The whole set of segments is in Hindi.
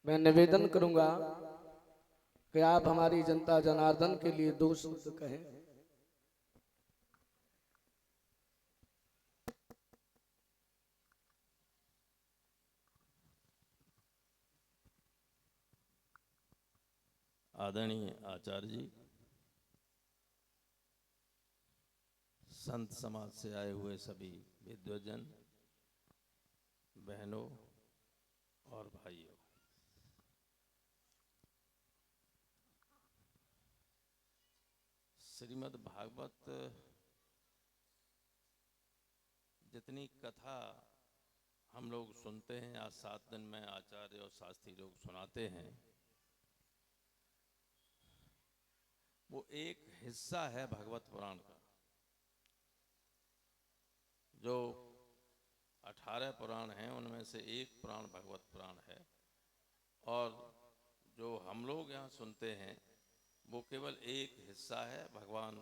मैं निवेदन करूंगा कि आप हमारी जनता जनार्दन के लिए दो शब्द कहें। आदरणीय आचार्य जी, संत समाज से आए हुए सभी विद्वजन, बहनों और भाइयों, श्रीमद् भागवत जितनी कथा हम लोग सुनते हैं, आज 7 दिन में आचार्य और शास्त्री लोग सुनाते हैं, वो एक हिस्सा है भागवत पुराण का। जो 18 पुराण हैं उनमें से एक पुराण भागवत पुराण है, और जो हम लोग यहाँ सुनते हैं वो केवल एक हिस्सा है भगवान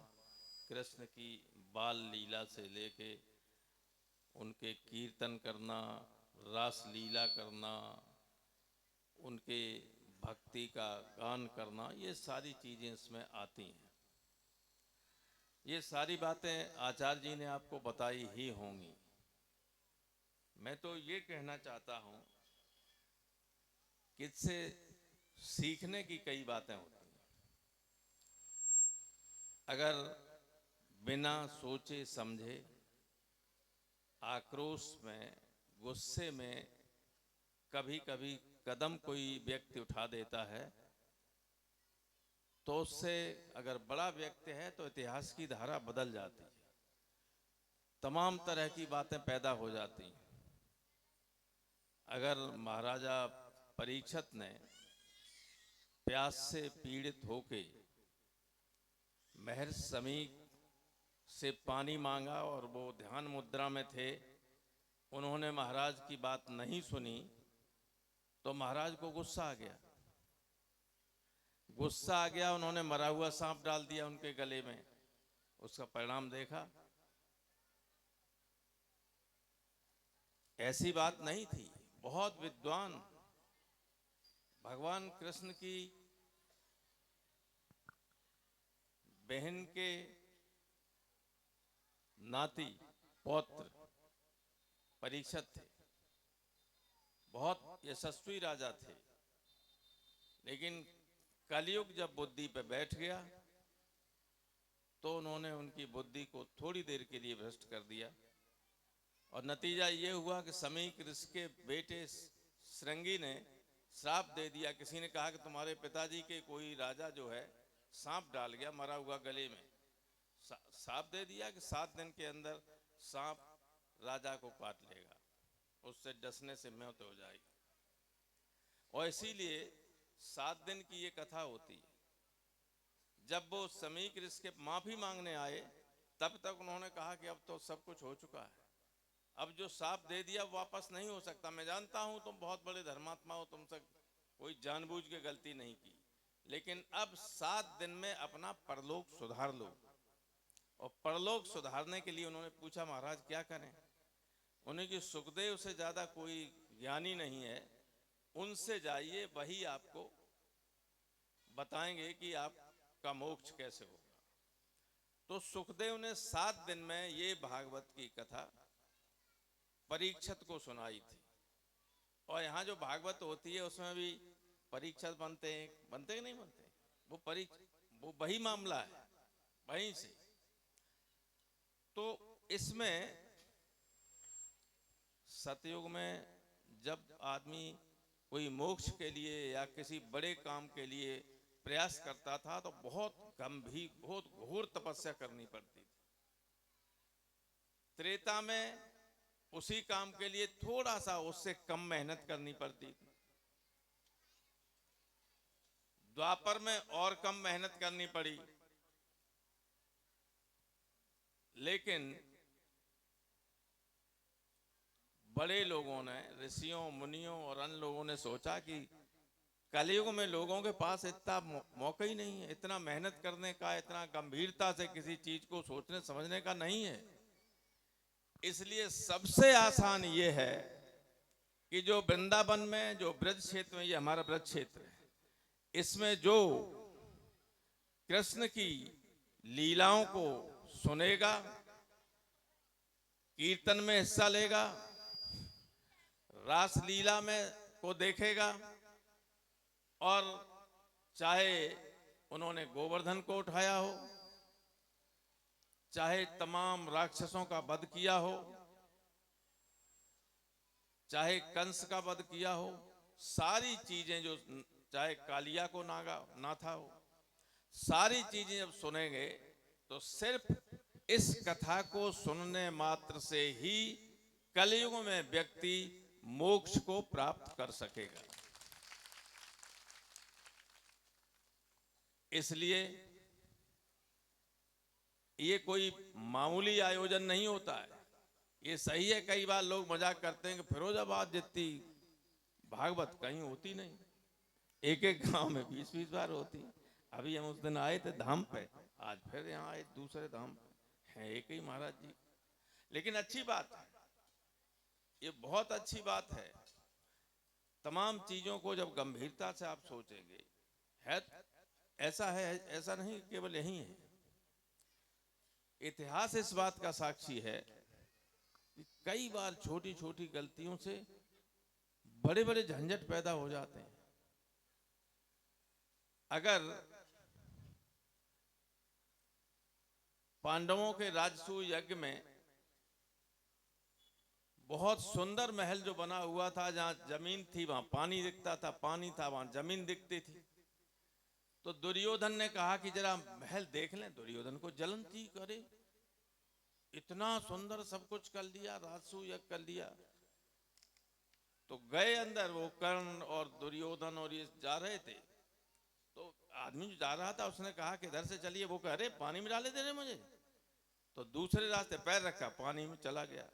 कृष्ण की बाल लीला से लेके उनके कीर्तन करना, रास लीला करना, उनके भक्ति का गान करना, ये सारी चीज़ें इसमें आती हैं। ये सारी बातें आचार्य जी ने आपको बताई ही होंगी। मैं तो ये कहना चाहता हूँ कि इससे सीखने की कई बातें होती हैं। अगर बिना सोचे समझे आक्रोश में, गुस्से में कभी कभी कदम कोई व्यक्ति उठा देता है, तो उससे अगर बड़ा व्यक्ति है तो इतिहास की धारा बदल जाती है, तमाम तरह की बातें पैदा हो जाती हैं। अगर महाराजा परीक्षित ने प्यास से पीड़ित होके महर्षि समीक से पानी मांगा और वो ध्यान मुद्रा में थे, उन्होंने महाराज की बात नहीं सुनी, तो महाराज को गुस्सा आ गया। उन्होंने मरा हुआ सांप डाल दिया उनके गले में। उसका परिणाम देखा। ऐसी बात नहीं थी। बहुत विद्वान भगवान कृष्ण की बहन के नाती पौत्र परीक्षित थे, बहुत यशस्वी राजा थे, लेकिन कलयुग जब बुद्धि पे बैठ गया तो उन्होंने उनकी बुद्धि को थोड़ी देर के लिए भ्रष्ट कर दिया, और नतीजा ये हुआ कि समीक ऋषि के बेटे श्रृंगी ने श्राप दे दिया। किसी ने कहा कि तुम्हारे पिताजी के कोई राजा जो है सांप डाल गया मरा हुआ गले में। सांप दे दिया कि 7 दिन के अंदर सांप राजा को काट लेगा, उससे डसने से मौत हो जाएगी। और इसीलिए 7 दिन की ये कथा होती है। जब वो समीक ऋषि के माफी मांगने आए, तब तक उन्होंने कहा कि अब तो सब कुछ हो चुका है, अब जो साप दे दिया वापस नहीं हो सकता। मैं जानता हूं तुम बहुत बड़े धर्मात्मा हो, तुमसे कोई जानबूझ के गलती नहीं की, लेकिन अब 7 दिन में अपना परलोक सुधार लो। और परलोक सुधारने के लिए उन्होंने पूछा, महाराज क्या करें? उन्हें कि सुखदेव से ज्यादा कोई ज्ञानी नहीं है, उनसे जाइए, वही आपको बताएंगे कि आपका मोक्ष कैसे होगा। तो सुखदेव ने 7 दिन में ये भागवत की कथा परीक्षित को सुनाई थी। और यहाँ जो भागवत होती है उसमें भी परीक्षित बनते कि नहीं बनते? वो वही मामला है, वहीं से। तो इसमें सतयुग में जब आदमी कोई मोक्ष के लिए या किसी बड़े काम के लिए प्रयास करता था तो बहुत गंभीर, बहुत घोर तपस्या करनी पड़ती थी। त्रेता में उसी काम के लिए थोड़ा सा उससे कम मेहनत करनी पड़ती थी। द्वापर में और कम मेहनत करनी पड़ी। लेकिन बड़े लोगों ने, ऋषियों मुनियों और अन्य लोगों ने सोचा कि कलयुग में लोगों के पास इतना मौका ही नहीं है, इतना मेहनत करने का, इतना गंभीरता से किसी चीज को सोचने समझने का नहीं है। इसलिए सबसे आसान ये है कि जो वृंदावन में जो ब्रज क्षेत्र में, ये हमारा ब्रज क्षेत्र है, इसमें जो कृष्ण की लीलाओं को सुनेगा, कीर्तन में हिस्सा लेगा, रास लीला में को देखेगा, और चाहे उन्होंने गोवर्धन को उठाया हो, चाहे तमाम राक्षसों का वध किया हो, चाहे कंस का वध किया हो, सारी चीजें जो, चाहे कालिया को नाथा हो, सारी चीजें जब सुनेंगे तो सिर्फ इस कथा को सुनने मात्र से ही कलयुग में व्यक्ति मोक्ष को प्राप्त कर सकेगा। इसलिए ये कोई मामूली आयोजन नहीं होता है। ये सही है, कई बार लोग मजाक करते हैं कि फिरोजाबाद जितनी भागवत कहीं होती नहीं, एक एक गांव में 20-20 बार होती। अभी हम उस दिन आए थे धाम पे, आज फिर यहाँ आए दूसरे धाम पे, हैं एक ही महाराज जी। लेकिन अच्छी बात है, ये बहुत अच्छी बात है। तमाम चीजों को जब गंभीरता से आप सोचेंगे, है ऐसा नहीं केवल यही है, इतिहास इस बात का साक्षी है कि कई बार छोटी छोटी गलतियों से बड़े बड़े झंझट पैदा हो जाते हैं। अगर पांडवों के राजसूय यज्ञ में बहुत सुंदर महल जो बना हुआ था, जहां जमीन थी वहां पानी दिखता था, पानी था वहां जमीन दिखती थी, तो दुर्योधन ने कहा कि जरा महल देख लें। दुर्योधन को जलन थी, करे इतना सुंदर सब कुछ कर लिया, राजसूय यज्ञ कर लिया। तो गए अंदर, वो कर्ण और दुर्योधन और ये जा रहे थे, तो आदमी जो जा रहा था उसने कहा कि इधर से चलिए, वो कह रहे पानी में डाले दे रहे मुझे, तो दूसरे रास्ते पैर रखा, पानी में चला गया।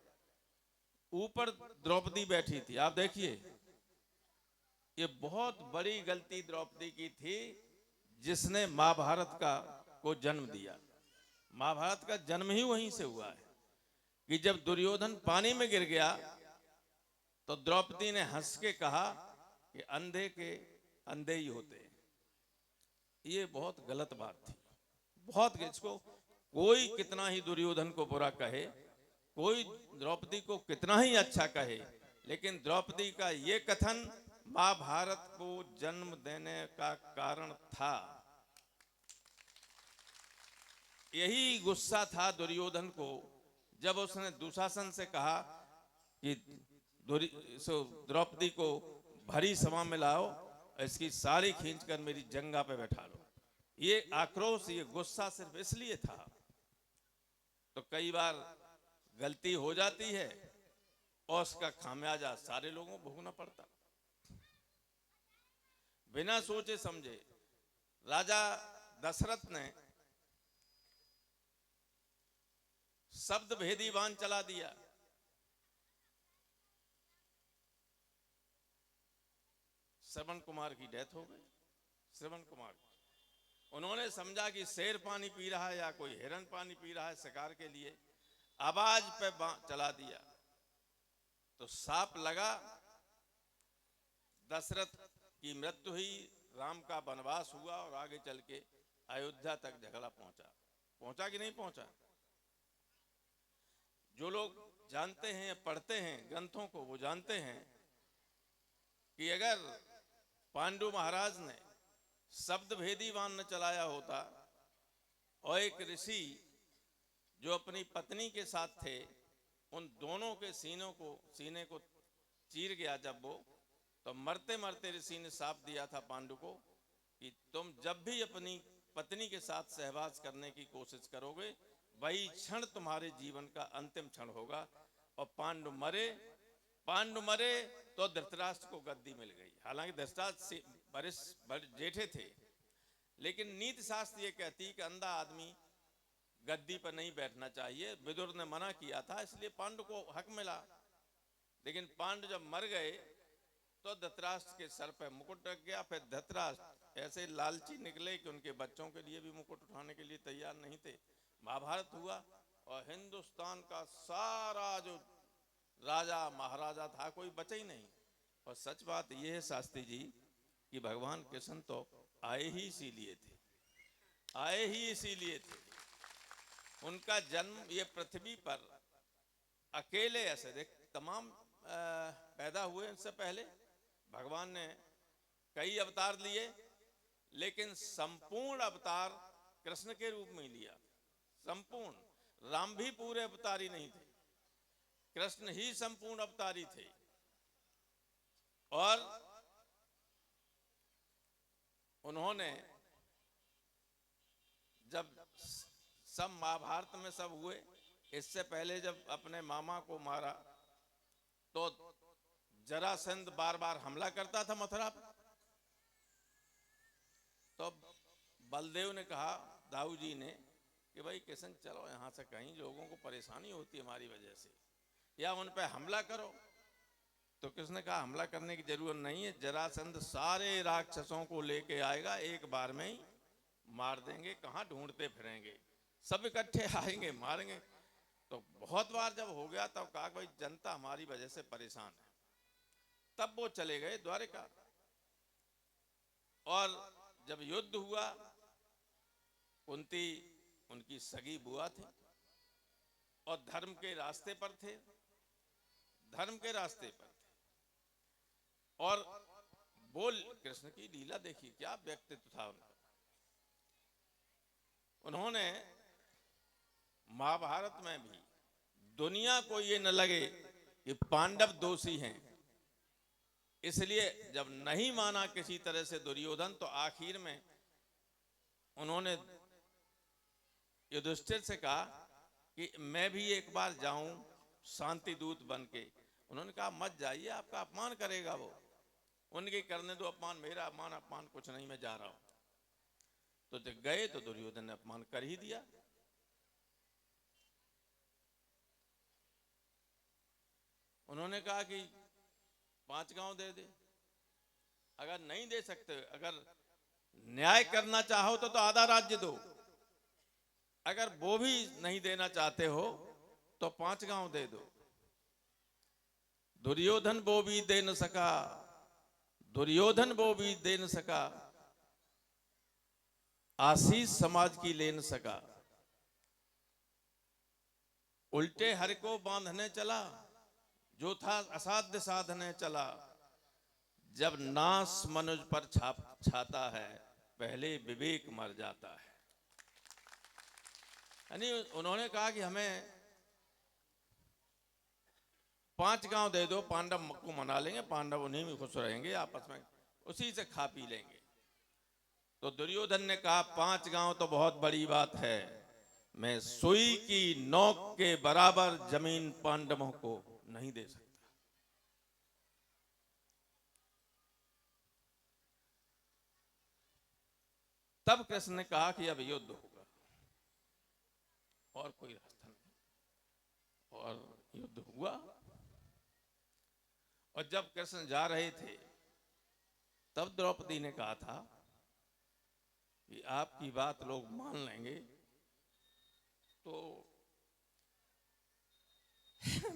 ऊपर द्रौपदी बैठी थी। आप देखिए, ये बहुत बड़ी गलती द्रौपदी की थी, जिसने महाभारत को जन्म दिया। महाभारत का जन्म ही वहीं से हुआ है कि जब दुर्योधन पानी में गिर गया तो द्रौपदी ने हंस के कहा कि अंधे के अंधे ही होते हैं। ये बहुत गलत बात थी, बहुत। इसको कोई कितना ही दुर्योधन को बुरा कहे, कोई द्रौपदी को कितना ही अच्छा कहे, लेकिन द्रौपदी का ये कथन महाभारत को जन्म देने का कारण था। यही गुस्सा था दुर्योधन को, जब उसने दुशासन से कहा कि द्रौपदी को भरी सभा में लाओ, इसकी साड़ी खींचकर मेरी जंगा पे बैठा लो। ये आक्रोश, ये गुस्सा सिर्फ इसलिए था। तो कई बार गलती हो जाती है और उसका खामियाजा सारे लोगों को भोगना पड़ता। बिना सोचे समझे राजा दशरथ ने शब्द भेदी बाण चला दिया। श्रवण कुमार की डेथ हो गई। श्रवण कुमार, उन्होंने समझा कि शेर पानी पी रहा है या कोई हिरन पानी पी रहा है शिकार के लिए, आवाज पे चला दिया तो सांप लगा। दशरथ की मृत्यु हुई, राम का वनवास हुआ और आगे चल के अयोध्या तक झगड़ा पहुंचा कि नहीं पहुंचा। जो लोग जानते हैं, पढ़ते हैं ग्रंथों को, वो जानते हैं कि अगर पांडु महाराज ने शब्द भेदी बाण न चलाया होता और एक ऋषि जो अपनी पत्नी के साथ थे, उन दोनों के सीने को चीर गया जब वो, तो मरते मरते ऋषि ने शाप दिया था पांडु को कि तुम जब भी अपनी पत्नी के साथ सहवास करने की कोशिश करोगे, वही क्षण तुम्हारे जीवन का अंतिम क्षण होगा। और पांडु मरे तो धृतराष्ट्र को गद्दी मिल गई। हालांकि धृतराष्ट्र बड़े जेठे थे, लेकिन नीति शास्त्र ये कहती कि अंधा आदमी गद्दी पर नहीं बैठना चाहिए। विदुर ने मना किया था, इसलिए पांडु को हक मिला। लेकिन पांडु जब मर गए तो धृतराष्ट्र के सर पे मुकुट रख गया। फिर धृतराष्ट्र ऐसे लालची निकले कि उनके बच्चों के लिए भी मुकुट उठाने के लिए तैयार नहीं थे। महाभारत हुआ और हिंदुस्तान का सारा जो राजा महाराजा था, कोई बचा ही नहीं। और सच बात यह है शास्त्री जी कि भगवान कृष्ण तो आए ही इसीलिए थे, आए ही इसीलिए थे। उनका जन्म ये पृथ्वी पर अकेले ऐसे देख तमाम पैदा हुए उनसे पहले भगवान ने कई अवतार लिए, लेकिन संपूर्ण अवतार कृष्ण के रूप में ही लिया। संपूर्ण, राम भी पूरे अवतारी नहीं थे, कृष्ण ही संपूर्ण अवतारी थे। और उन्होंने जब सब महाभारत में सब हुए, इससे पहले जब अपने मामा को मारा तो जरासंध बार बार हमला करता था मथुरा पर। तो बलदेव ने कहा, दाऊ जी ने, कि भाई कृष्ण चलो यहाँ से, कहीं लोगों को परेशानी होती है हमारी वजह से, या उन पे हमला करो। तो कृष्ण ने कहा हमला करने की जरूरत नहीं है, जरासंध सारे राक्षसों को लेके आएगा, एक बार में ही मार देंगे, कहाँ ढूंढते फिरेंगे, सब इकट्ठे आएंगे मारेंगे। तो बहुत बार जब हो गया तब कहा भाई जनता हमारी वजह से परेशान है। तब वो चले गए द्वारिका। और जब युद्ध हुआ, कुंती उनकी सगी बुआ थी और धर्म के रास्ते पर थे, धर्म के रास्ते पर थे। और बोल कृष्ण की लीला देखिए, क्या व्यक्तित्व था उनका। उन्होंने महाभारत में भी दुनिया को ये न लगे कि पांडव दोषी हैं, इसलिए जब नहीं माना किसी तरह से दुर्योधन, तो आखिर में उन्होंने युधिष्ठिर से कहा कि मैं भी एक बार जाऊं शांति दूत बन के। उन्होंने कहा मत जाइए, आपका अपमान करेगा वो, उनके करने दो अपमान, मेरा अपमान कुछ नहीं, मैं जा रहा हूं। तो जब गए तो दुर्योधन ने अपमान कर ही दिया। उन्होंने कहा कि 5 गांव दे दे, अगर नहीं दे सकते, अगर न्याय करना चाहो तो आधा राज्य दो, अगर वो भी नहीं देना चाहते हो तो 5 गांव दे दो। दुर्योधन वो भी दे न सका, दुर्योधन वो भी दे न सका, आशीष समाज की ले न सका, उल्टे हर को बांधने चला, जो था असाध्य साधने चला। जब नाश मनुज पर छाता है, पहले विवेक मर जाता है। यानी उन्होंने कहा कि हमें 5 गांव दे दो, पांडव को मना लेंगे, पांडव उन्हीं में खुश रहेंगे, आपस में उसी से खा पी लेंगे। तो दुर्योधन ने कहा 5 गांव तो बहुत बड़ी बात है, मैं सुई की नोक के बराबर जमीन पांडवों को नहीं दे सकता। तब कृष्ण ने कहा कि अब युद्ध होगा और कोई रास्ता नहीं। और युद्ध हुआ। और जब कृष्ण जा रहे थे तब द्रौपदी ने कहा था कि आपकी बात लोग मान लेंगे तो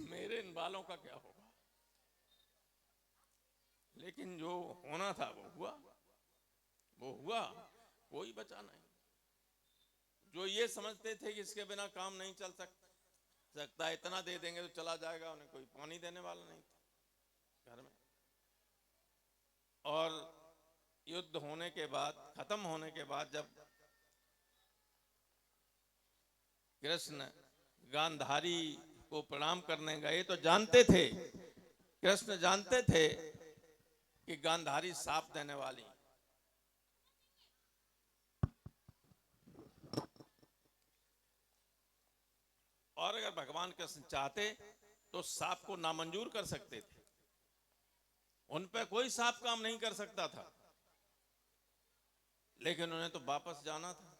मेरे इन बालों का क्या होगा। लेकिन जो होना था वो हुआ, वो हुआ, कोई बचा नहीं। जो ये समझते थे कि इसके बिना काम नहीं चल सकता, इतना दे देंगे तो चला जाएगा, उन्हें कोई पानी देने वाला नहीं था घर में। और युद्ध होने के बाद, खत्म होने के बाद, जब कृष्ण गांधारी को प्रणाम करने गए तो जानते थे, कृष्ण जानते थे कि गांधारी साप देने वाली। और अगर भगवान कृष्ण चाहते तो सांप को नामंजूर कर सकते थे, उन पे कोई सांप काम नहीं कर सकता था। लेकिन उन्हें तो वापस जाना था।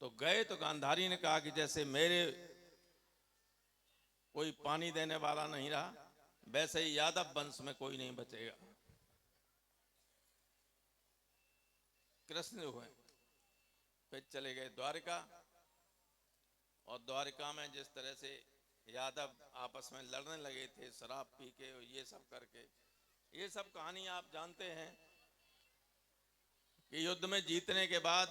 तो गए तो गांधारी ने कहा कि जैसे मेरे कोई पानी देने वाला नहीं रहा, वैसे ही यादव वंश में कोई नहीं बचेगा। कृष्ण हुए, फिर चले गए द्वारिका। और द्वारिका में जिस तरह से यादव आपस में लड़ने लगे थे शराब पी के और ये सब करके। ये सब कहानी आप जानते हैं कि युद्ध में जीतने के बाद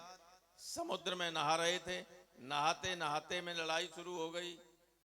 समुद्र में नहा रहे थे, नहाते नहाते में लड़ाई शुरू हो गई।